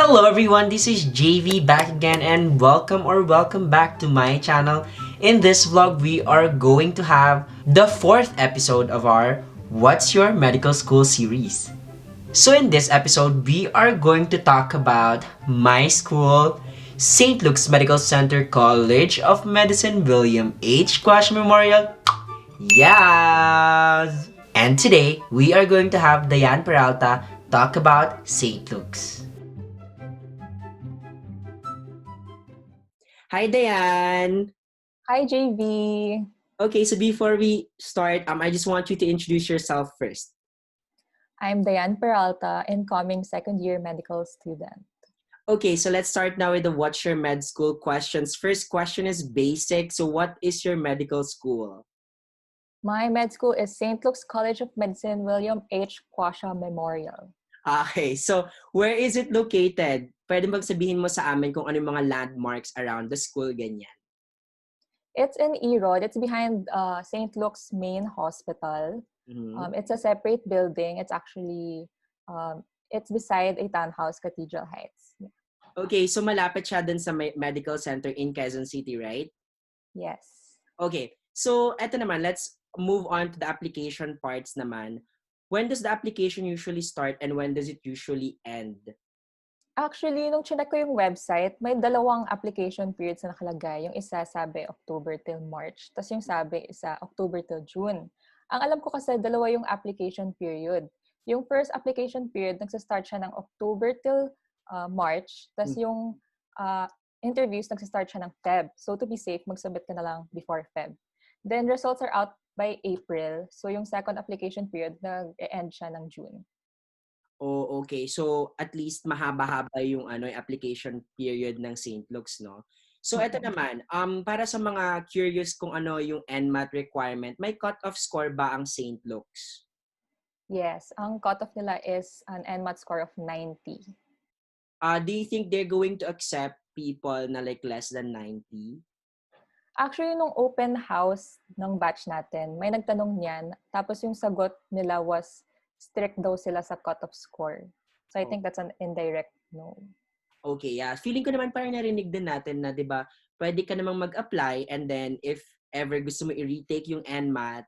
Hello everyone, this is JV back again and welcome back to my channel. In this vlog, we are going to have the fourth episode of our What's Your Medical School series. So in this episode, we are going to talk about my school, St. Luke's Medical Center College of Medicine William H. Quasha Memorial. Yes! And today, we are going to have Diane Peralta talk about St. Luke's. Hi, Diane. Hi, JV. Okay, so before we start, I just want you to introduce yourself first. I'm Diane Peralta, incoming second-year medical student. Okay, so let's start now with the What's Your Med School questions. First question is basic. So what is your medical school? My med school is St. Luke's College of Medicine William H. Quasha Memorial. Okay, so where is it located? Pwede bang sabihin mo sa amin kung ano yung mga landmarks around the school, ganyan? It's in Erod. It's behind St. Luke's main hospital. Mm-hmm. It's a separate building. It's actually, it's beside a townhouse, Cathedral Heights. Yeah. Okay, so malapit siya dun sa medical center in Quezon City, right? Yes. Okay, so eto naman, let's move on to the application parts naman. When does the application usually start and when does it usually end? Actually, nung chinek ko yung website, may dalawang application periods na nakalagay. Yung isa sabi October till March, tapos yung sabi isa October till June. Ang alam ko kasi dalawa yung application period. Yung first application period, nagsastart siya ng October till March, tapos yung interviews, nagsastart siya ng Feb. So to be safe, magsubmit ka na lang before Feb. Then results are out by April. So yung second application period, nag-end siya ng June. Oh, okay. So at least mahaba-haba yung yung application period ng St. Luke's, no? So eto naman, para sa mga curious kung ano yung NMAT requirement, may cut-off score ba ang St. Luke's? Yes, ang cutoff nila is an NMAT score of 90. Do you think they're going to accept people na like less than 90? Actually, nung open house ng batch natin, may nagtanong niyan, tapos yung sagot nila was strict daw sila sa cutoff score. So I think that's an indirect no. Okay, yeah. Feeling ko naman parang narinig din natin na, di ba, pwede ka namang mag-apply and then if ever gusto mo i-retake yung NMAT,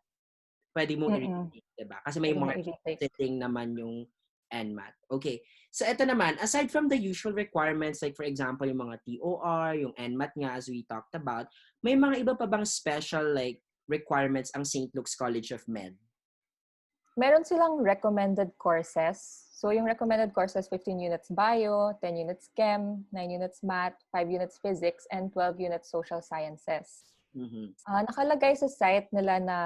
pwede mo i-retake, di ba? Kasi may Pwede mo mark i-retake. setting naman yung NMAT. Okay. So ito naman, aside from the usual requirements, like for example, yung mga TOR, yung NMAT nga as we talked about, may mga iba pa bang special like requirements ang St. Luke's College of Med? Meron silang recommended courses. So yung recommended courses, 15 units bio, 10 units chem, 9 units math, 5 units physics, and 12 units social sciences. Nakalagay sa site nila na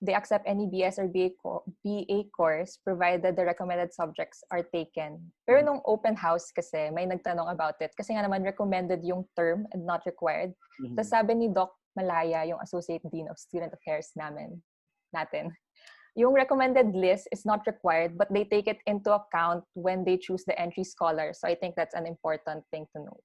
they accept any BS or BA course provided the recommended subjects are taken. Pero nung open house kasi, may nagtanong about it. Kasi nga naman recommended yung term and not required. Tapos sabi ni Doc Malaya, yung Associate Dean of Student Affairs natin, yung recommended list is not required, but they take it into account when they choose the entry scholar. So I think that's an important thing to know.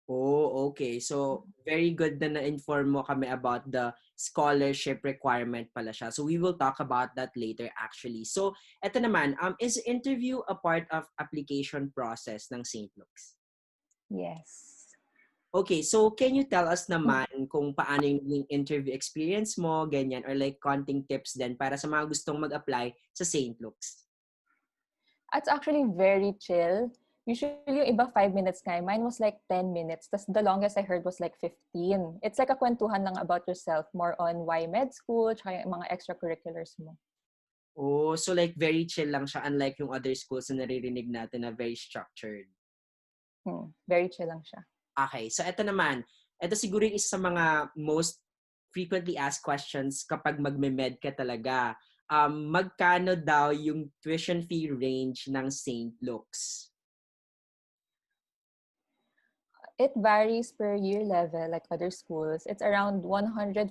Oh, okay. So, very good na na-inform mo kami about the scholarship requirement pala siya. So, we will talk about that later actually. So, eto naman, is interview a part of application process ng St. Luke's? Yes. Okay, so can you tell us naman kung paano yung interview experience mo, ganyan, or like konting tips din para sa mga gustong mag-apply sa St. Luke's? It's actually very chill. Usually yung iba 5 minutes nga. Mine was like 10 minutes. Tapos the longest I heard was like 15. It's like a kwentuhan lang about yourself, more on why med school, tsaka yung mga extracurriculars mo. Oh, so like very chill lang siya unlike yung other schools na naririnig natin na very structured. Very chill lang siya. Okay, so ito naman. Ito siguro yung isa sa mga most frequently asked questions kapag magme-med ka talaga. Magkano daw yung tuition fee range ng St. Luke's? It varies per year level like other schools. It's around 140,000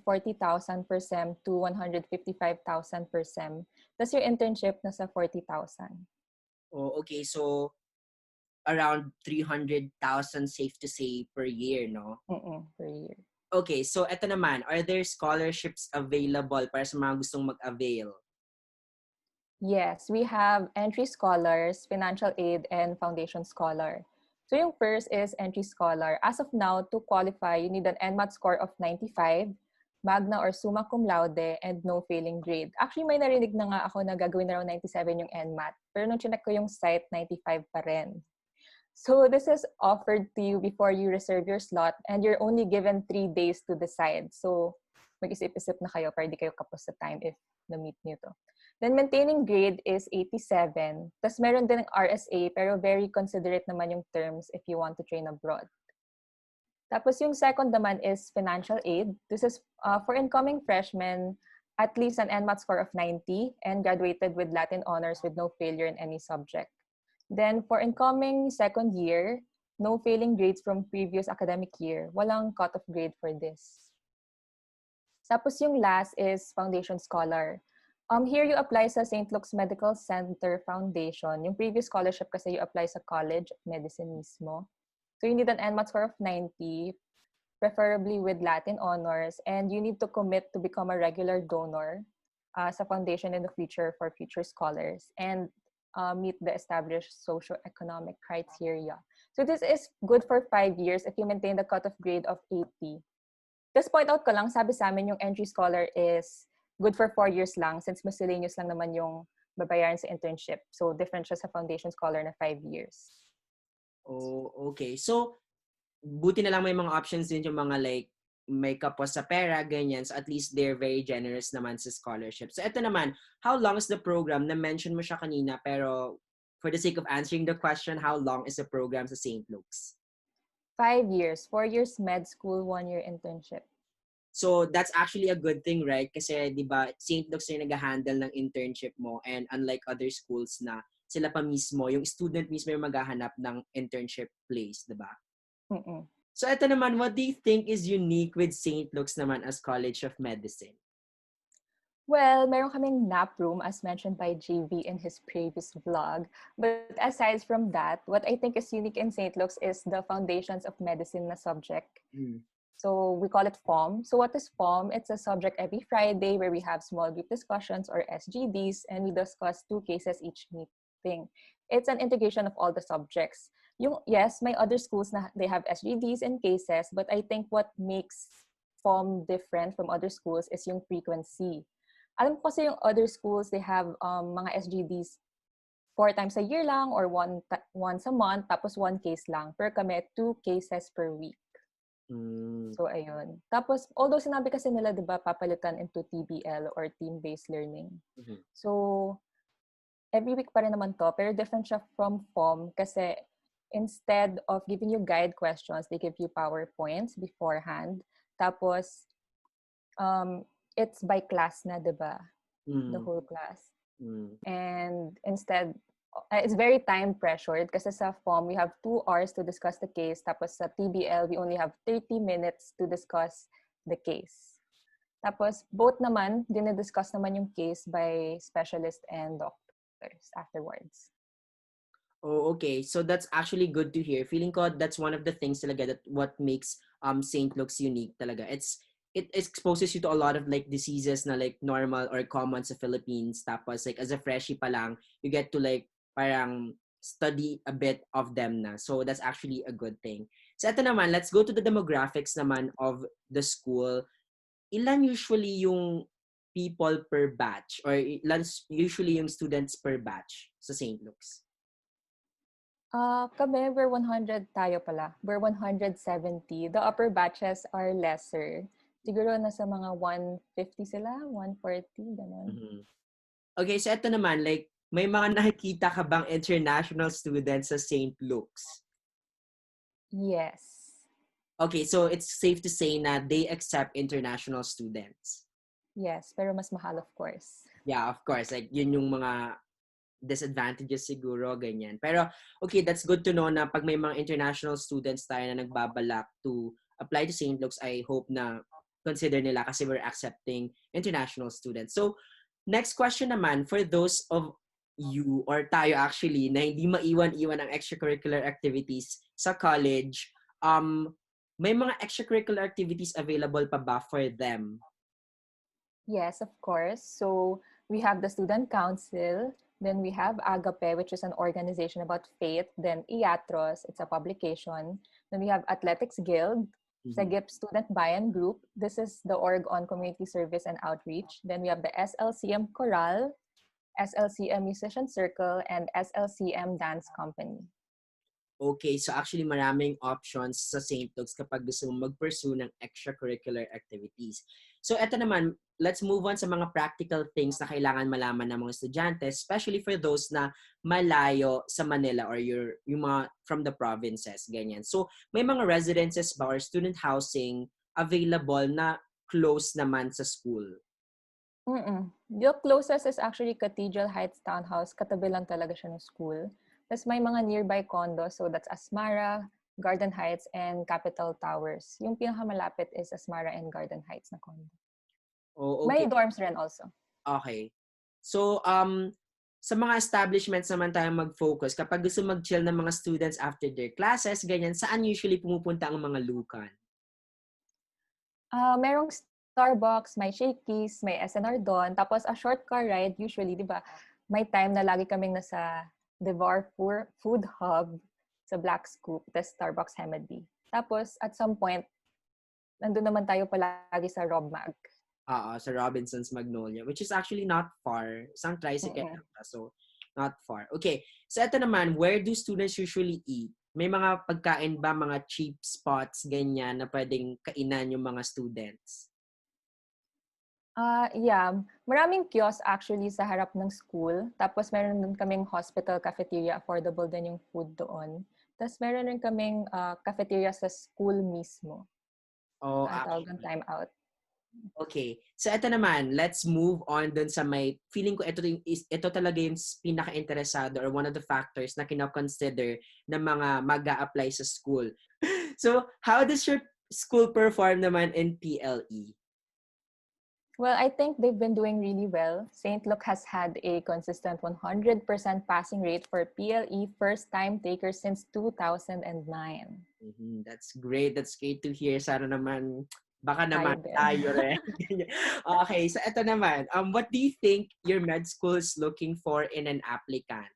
per sem to 155,000 per sem. Tapos yung internship nasa 40,000. Oh, okay. So, around 300,000 safe to say per year, no? Per year. Okay, so eto naman. Are there scholarships available para sa mga gustong mag-avail? Yes, we have entry scholars, financial aid, and foundation scholar. So yung first is entry scholar. As of now, to qualify, you need an NMAT score of 95, magna or summa cum laude, and no failing grade. Actually, may narinig na nga ako na gagawin na raw 97 yung NMAT. Pero nung chinek ko yung site, 95 pa rin. So this is offered to you before you reserve your slot, and you're only given 3 days to decide. So mag-isip-isip na kayo para di kayo kapos sa time if na-meet nyo to. Then maintaining grade is 87. Tapos meron din ng RSA, pero very considerate naman yung terms if you want to train abroad. Tapos yung second naman is financial aid. This is for incoming freshmen, at least an NMAT score of 90 and graduated with Latin honors with no failure in any subject. Then for incoming second year, no failing grades from previous academic year. Walang cut-off grade for this. Tapos yung last is foundation scholar. Here you apply sa St. Luke's Medical Center Foundation. Yung previous scholarship kasi you apply sa College of Medicine mismo. So you need an NMAT score of 90, preferably with Latin honors, and you need to commit to become a regular donor sa foundation in the future for future scholars and meet the established socio-economic criteria. So this is good for 5 years if you maintain the cutoff grade of 80. Just point out ko lang, sabi sa amin yung entry scholar is good for 4 years lang since miscellaneous lang naman yung babayaran sa internship. So different siya sa foundation scholar na 5 years. Oh, okay. So, buti na lang may mga options din yung mga like may kapos sa pera, ganyan. So at least they're very generous naman sa scholarship. So ito naman, how long is the program? Na-mention mo siya kanina, pero for the sake of answering the question, how long is the program sa St. Luke's? 5 years. 4 years med school, 1 year internship. So that's actually a good thing, right? Kasi, di ba, St. Luke's na nag-handle ng internship mo and unlike other schools na sila pa mismo, yung student mismo yung maghahanap ng internship place, di ba? So ito naman, what do you think is unique with St. Luke's naman as College of Medicine? Well, meron kaming nap room as mentioned by JV in his previous vlog. But aside from that, what I think is unique in St. Luke's is the foundations of medicine na subject. So we call it FOM. So what is FOM? It's a subject every Friday where we have small group discussions or SGDs and we discuss 2 cases each meeting. It's an integration of all the subjects. Yes, may other schools na they have SGDs and cases, but I think what makes FOM different from other schools is yung frequency. Alam ko kasi yung other schools, they have mga SGDs 4 times a year lang or once a month, tapos 1 case lang. Pero kami, 2 cases per week. So, ayun. Tapos, although sinabi kasi nila, di ba, papalitan into TBL or team-based learning. So, every week pa rin naman to, pero different siya from FOM kasi instead of giving you guide questions, they give you PowerPoints beforehand. Tapos, it's by class na, di ba? The whole class. And instead, it's very time pressured kasi sa FOM, we have 2 hours to discuss the case. Tapos sa TBL, we only have 30 minutes to discuss the case. Tapos both naman, dinidiscuss naman yung case by specialist and doctors afterwards. Oh, okay. So that's actually good to hear. Feeling ko that's one of the things talaga that what makes St. Luke's unique talaga. It exposes you to a lot of like diseases na like normal or common sa Philippines. Tapos like as a freshie pa lang, you get to like parang study a bit of them na. So that's actually a good thing. So ito naman, let's go to the demographics naman of the school. Ilan usually yung people per batch or ilan usually yung students per batch sa St. Luke's? Kami, we're 100 tayo pala. We're 170. The upper batches are lesser. Siguro nasa mga 150 sila, 140, gano'n. Okay, so ito naman, like, may mga nakikita ka bang international students sa St. Luke's? Yes. Okay, so it's safe to say na they accept international students. Yes, pero mas mahal of course. Yeah, of course. Like, yun yung mga disadvantages siguro, ganyan. Pero, okay, that's good to know na pag may mga international students tayo na nagbabalak to apply to St. Luke's, I hope na consider nila kasi we're accepting international students. So, next question naman, for those of you or tayo actually na hindi maiwan-iwan ang extracurricular activities sa college, may mga extracurricular activities available pa ba for them? Yes, of course. So we have the student council, Then we have Agape, which is an organization about faith. Then Iatros, it's a publication. Then we have Athletics Guild, Segip Student Bayan Group. This is the org on community service and outreach. Then we have the SLCM Choral, SLCM Musician Circle, and SLCM Dance Company. Okay, so actually maraming options sa St. Luke's kapag gusto mo mag-pursue ng extracurricular activities. So eto naman, let's move on sa mga practical things na kailangan malaman ng mga estudyante, especially for those na malayo sa Manila or yung mga from the provinces, ganyan. So may mga residences ba or student housing available na close naman sa school? The closest is actually Cathedral Heights Townhouse. Katabi lang talaga siya ng school. Tapos may mga nearby condos. So that's Asmara, Garden Heights, and Capitol Towers. Yung pinakamalapit is Asmara and Garden Heights na condo. Oh, okay. May dorms rin also. Okay. So, sa mga establishments naman tayo mag-focus. Kapag gusto mag-chill ng mga students after their classes, ganyan, saan usually pumupunta ang mga lukan? Merong Starbucks, may Shakey's, may SNR doon. Tapos a short car ride, usually, di ba? May time na lagi kaming nasa Devar Food Hub sa Black Scoop, tapos Starbucks Hemedy. Tapos, at some point, nandun naman tayo palagi sa Robmag. Sa Robinson's Magnolia, which is actually not far. Isang tricycle lang, so not far. Okay, so ito naman, where do students usually eat? May mga pagkain ba, mga cheap spots, ganyan, na pwedeng kainan yung mga students? Yeah. Maraming kiosk actually sa harap ng school. Tapos meron din kaming hospital cafeteria. Affordable din yung food doon. Tapos meron rin kaming cafeteria sa school mismo. Oh, tawag ng time out. Okay. So ito naman, let's move on dun sa may, feeling ko ito talaga yung pinaka-interesado or one of the factors na kina-consider ng mga mag-a-apply sa school. So, how does your school perform naman in PLE? Well, I think they've been doing really well. St. Luke has had a consistent 100% passing rate for PLE first-time takers since 2009. That's great. That's great to hear. Sana naman, baka naman tayo rin. Okay, so ito naman. What do you think your med school is looking for in an applicant?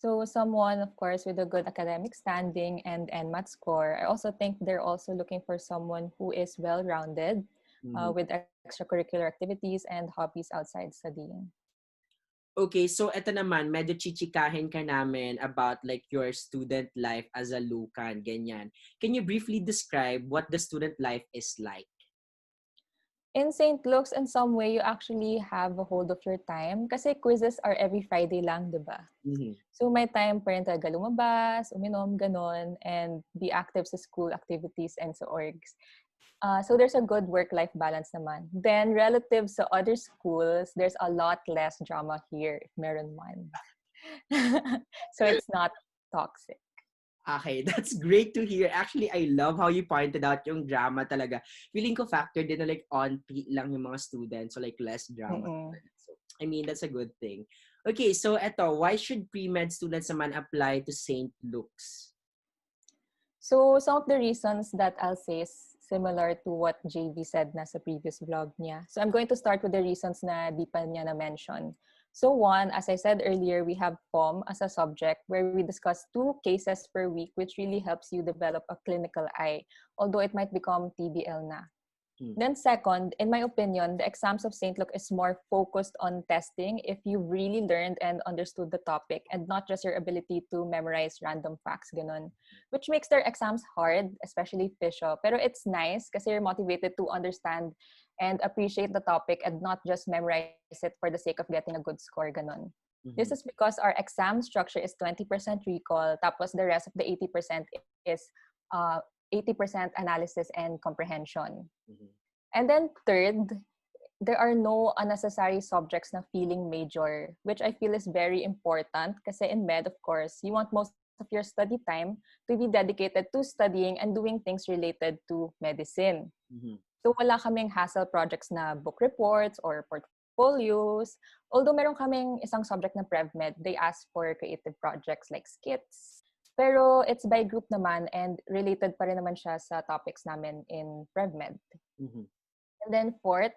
So someone, of course, with a good academic standing and NMAT score. I also think they're also looking for someone who is well-rounded, with extracurricular activities and hobbies outside studying. Okay, so eto naman, medyo chichikahin ka namin about like your student life as a Lucan, ganyan. Can you briefly describe what the student life is like? In St. Luke's, in some way, you actually have a hold of your time kasi quizzes are every Friday lang, di ba? So may time pa rin talaga lumabas, uminom, ganon, and be active sa school activities and sa orgs. So there's a good work-life balance naman. Then relative sa other schools, there's a lot less drama here if meron man. So it's not toxic. Okay, that's great to hear. Actually, I love how you pointed out yung drama talaga. Feeling ko factor din na like on-peak lang yung mga students, so like less drama. So, I mean, that's a good thing. Okay, so eto, why should pre-med students naman apply to St. Luke's? So some of the reasons that I'll say is similar to what JV said na sa previous vlog niya. So I'm going to start with the reasons na di pa niya na-mention. So one, as I said earlier, we have POM as a subject where we discuss 2 cases per week, which really helps you develop a clinical eye, although it might become TBL na. Then second, in my opinion, the exams of St. Luke is more focused on testing if you really learned and understood the topic and not just your ability to memorize random facts, ganun. Which makes their exams hard, especially FISHO. Pero it's nice kasi you're motivated to understand and appreciate the topic and not just memorize it for the sake of getting a good score, ganun. This is because our exam structure is 20% recall, tapos the rest of the 80% is 80% analysis and comprehension. And then third, there are no unnecessary subjects na feeling major, which I feel is very important kasi in med, of course, you want most of your study time to be dedicated to studying and doing things related to medicine. So wala kaming hassle projects na book reports or portfolios. Although meron kaming isang subject na PreMed, they ask for creative projects like skits. Pero it's by group naman and related pa rin naman siya sa topics namin in PreMed. And then fourth,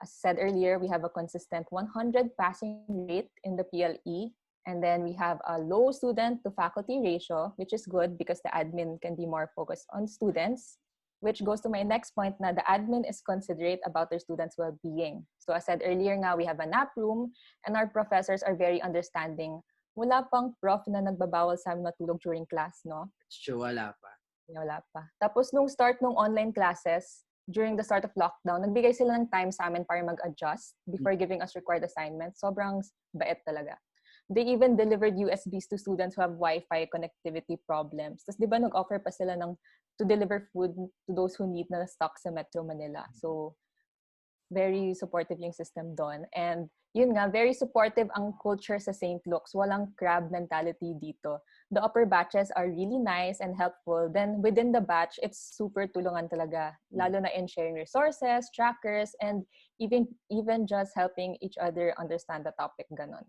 As said earlier, we have a consistent 100 passing rate in the PLE. And then we have a low student to faculty ratio, which is good because the admin can be more focused on students, which goes to my next point na the admin is considerate about their students' well-being. So as said earlier nga, we have a nap room and our professors are very understanding. Wala pang prof na nagbabawal sa amin matulog during class, no? Sure, wala pa. Wala pa. Tapos nung start nung online classes, during the start of lockdown, nagbigay sila ng time sa amin para mag-adjust before giving us required assignments. Sobrang bait talaga. They even delivered USBs to students who have Wi-Fi connectivity problems. Tapos di ba nag-offer pa sila to deliver food to those who need na stock sa Metro Manila. So, very supportive yung system doon. And yun nga, very supportive ang culture sa St. Luke's. Walang crab mentality dito. The upper batches are really nice and helpful. Then within the batch, it's super tulungan talaga. Lalo na in sharing resources, trackers, and even just helping each other understand the topic, ganon.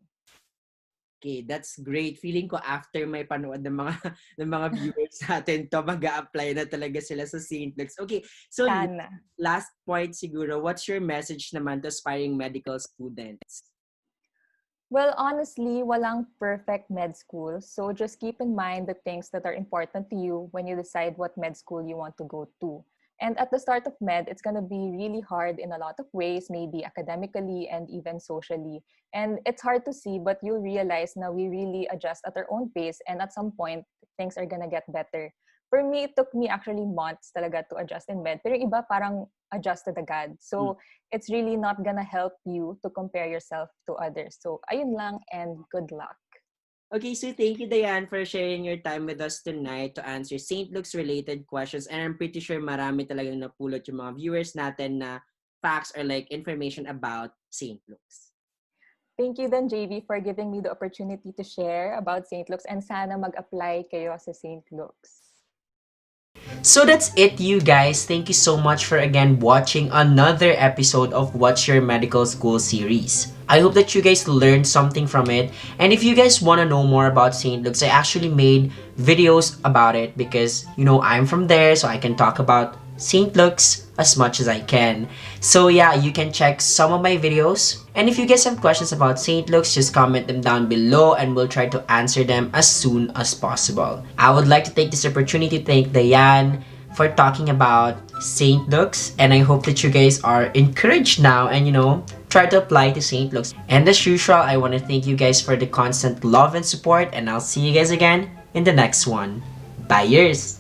Okay, that's great. Feeling ko after may panood ng mga ng mga viewers natin to, mag-a-apply na talaga sila sa St. Luke's. Okay, so last point siguro, what's your message naman to aspiring medical students? Well, honestly, walang perfect med school. So just keep in mind the things that are important to you when you decide what med school you want to go to. And at the start of med, it's going to be really hard in a lot of ways, maybe academically and even socially. And it's hard to see, but you'll realize now we really adjust at our own pace. And at some point, things are going to get better. For me, it took me actually months talaga to adjust in med. Pero yung iba parang adjusted agad. So it's really not going to help you to compare yourself to others. So ayun lang and good luck. Okay, so thank you, Diane, for sharing your time with us tonight to answer St. Luke's related questions. And I'm pretty sure marami talagang napulot yung mga viewers natin na facts or like information about St. Luke's. Thank you then, JV, for giving me the opportunity to share about St. Luke's and sana mag-apply kayo sa St. Luke's. So that's it, you guys. Thank you so much for again watching another episode of What's Your Medical School series. I hope that you guys learned something from it. And if you guys want to know more about St. Luke's, I actually made videos about it because, you know, I'm from there, so I can talk about St. Luke's as much as I can. So yeah, you can check some of my videos. And if you guys have questions about St. Luke's, just comment them down below and we'll try to answer them as soon as possible. I would like to take this opportunity to thank Diane for talking about St. Luke's, and I hope that you guys are encouraged now and, you know, try to apply to St. Luke's. And as usual, I want to thank you guys for the constant love and support, and I'll see you guys again in the next one. Bye, years!